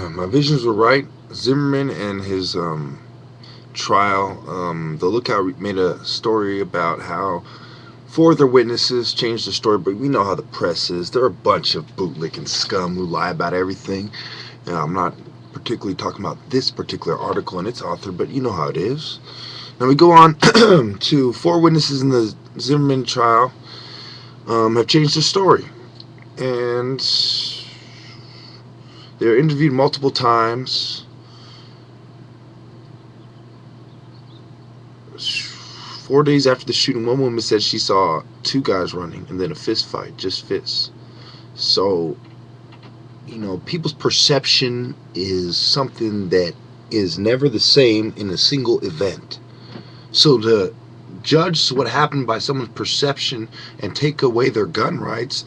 My visions were right. Zimmerman and his trial. The Lookout made a story about how four of their witnesses changed the story, but we know how the press is. They're a bunch of bootlicking scum who lie about everything. I'm not particularly talking about this particular article and its author, but you know how it is. Now we go on to four witnesses in the Zimmerman trial have changed their story, and they were interviewed multiple times. 4 days after the shooting, one woman said she saw two guys running and then a fist fight, just fists. So, people's perception is something that is never the same in a single event. So to judge what happened by someone's perception and take away their gun rights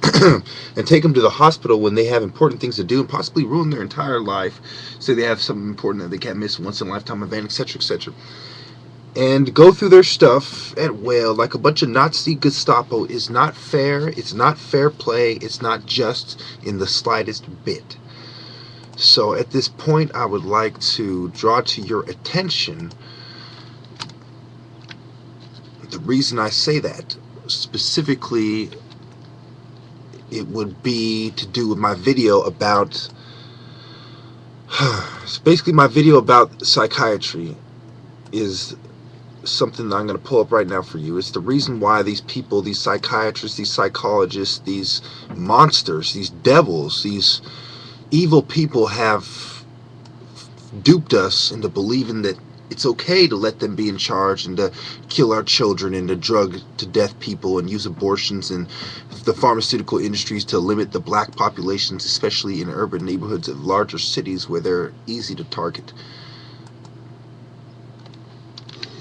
and take them to the hospital when they have important things to do and possibly ruin their entire life, say they have something important that they can't miss, once in a lifetime event, etc., etc., and go through their stuff at will like a bunch of Nazi Gestapo is not fair. It's not fair play. It's not just in the slightest bit. So at this point, I would like to draw to your attention the reason I say that. Specifically, it would be to do with my video about it's basically my video about psychiatry is something that I'm going to pull up right now for you. It's the reason why these people, these psychiatrists, these psychologists, these monsters, these devils, these evil people have duped us into believing that it's okay to let them be in charge and to kill our children and to drug to death people and use abortions and the pharmaceutical industries to limit the black populations, especially in urban neighborhoods of larger cities where they're easy to target.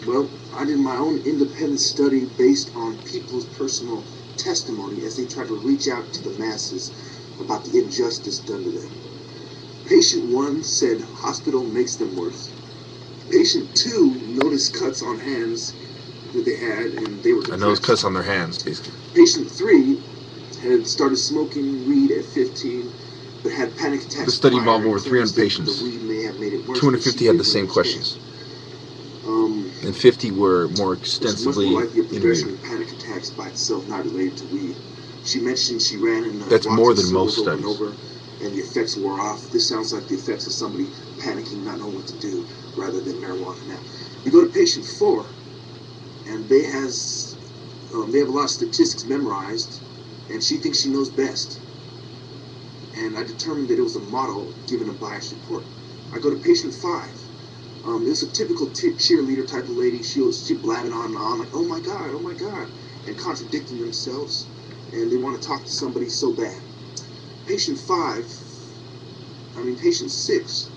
Well, I did my own independent study based on people's personal testimony as they try to reach out to the masses about the injustice done to them. Patient 1 said hospital makes them worse. Patient 2 noticed cuts on hands that they had and they were depressed. I noticed cuts on their hands, basically. Patient 3 had started smoking weed at 15 but had panic attacks. The study involved over 300 patients. The weed may have made it worse. 250 had the same questions. And 50 were more extensively interviewed. Panic attacks by itself, not related to weed. She mentioned she ran in that's more than most studies. And the effects wore off. This sounds like the effects of somebody panicking, not knowing what to do, rather than marijuana. Now, we go to patient 4, and they have a lot of statistics memorized, and she thinks she knows best. And I determined that it was a model given a biased report. I go to patient 5. It was a typical cheerleader type of lady. She blabbing on and on, like, oh my God, and contradicting themselves, and they want to talk to somebody so bad. Patient 6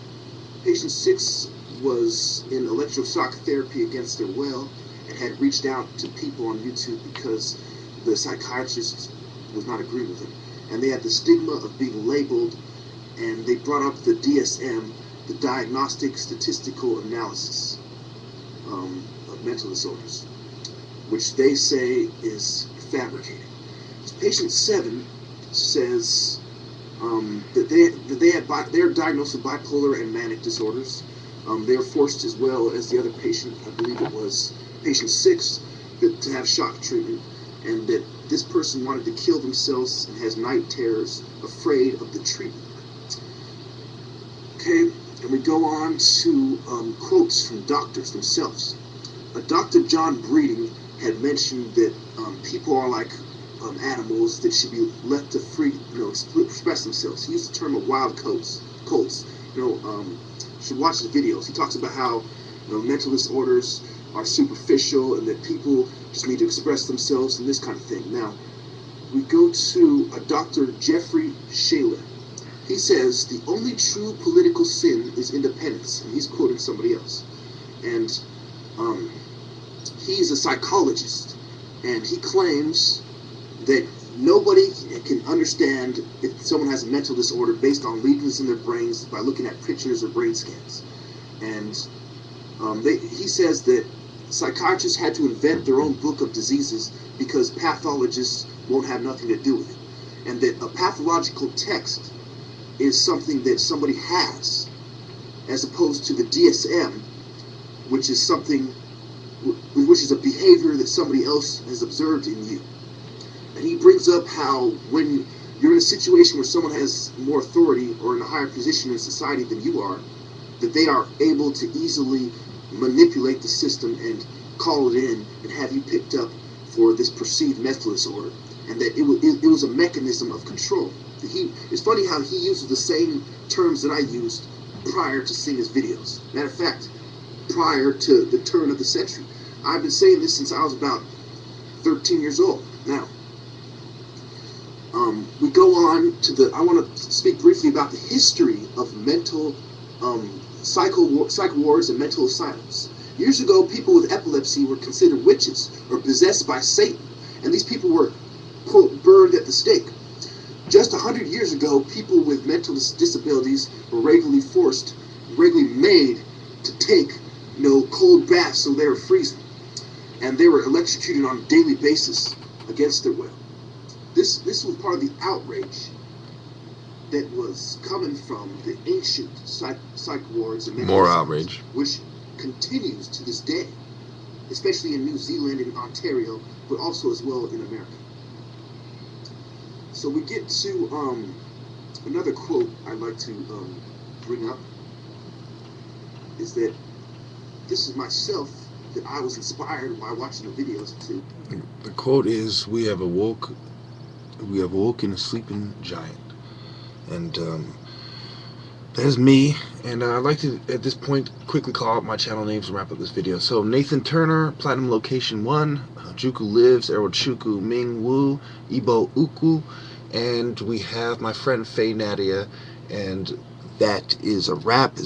was in electroshock therapy against their will and had reached out to people on YouTube because the psychiatrist was not agreeing with him. And they had the stigma of being labeled, and they brought up the DSM, the Diagnostic Statistical Analysis of Mental Disorders, which they say is fabricated. Patient 7 says that they're diagnosed with bipolar and manic disorders. They were forced, as well as the other patient, I believe it was patient 6, to have shock treatment, and that this person wanted to kill themselves and has night terrors, afraid of the treatment. Okay, and we go on to quotes from doctors themselves. Dr. John Breeding had mentioned that people are like animals that should be left to free, express themselves. He used the term of wild colts. You should watch his videos. He talks about how mental disorders are superficial and that people just need to express themselves and this kind of thing. Now, we go to Dr. Jeffrey Shaler. He says the only true political sin is independence, and he's quoting somebody else. And he's a psychologist, and he claims that nobody can understand if someone has a mental disorder based on lesions in their brains by looking at pictures or brain scans. And he says that psychiatrists had to invent their own book of diseases because pathologists won't have nothing to do with it. And that a pathological text is something that somebody has, as opposed to the DSM, which is something, which is a behavior that somebody else has observed in you. And he brings up how when you're in a situation where someone has more authority or in a higher position in society than you are, that they are able to easily manipulate the system and call it in and have you picked up for this perceived mental disorder, and that it was a mechanism of control. It's funny how he uses the same terms that I used prior to seeing his videos. Matter of fact, prior to the turn of the century. I've been saying this since I was about 13 years old. Now, we go on to I want to speak briefly about the history of mental psych wards and mental asylums. Years ago, people with epilepsy were considered witches or possessed by Satan, and these people were, quote, burned at the stake. Just 100 years ago, people with mental disabilities were regularly made to take, cold baths so they were freezing, and they were electrocuted on a daily basis against their will. This was part of the outrage that was coming from the ancient psych wards and mental More asylums, outrage. which continues to this day, especially in New Zealand and Ontario, but also as well in America. So we get to another quote I'd like to bring up, is that this is myself, that I was inspired while watching the videos too. The quote is, we have awoken a sleeping giant. And that is me. And I'd like to, at this point, quickly call out my channel names and wrap up this video. So, Nathan Turner, Platinum Location 1, Juku Lives, Erochuku Ming Wu, Ibo Uku, and we have my friend Faye Nadia, and that is a wrap.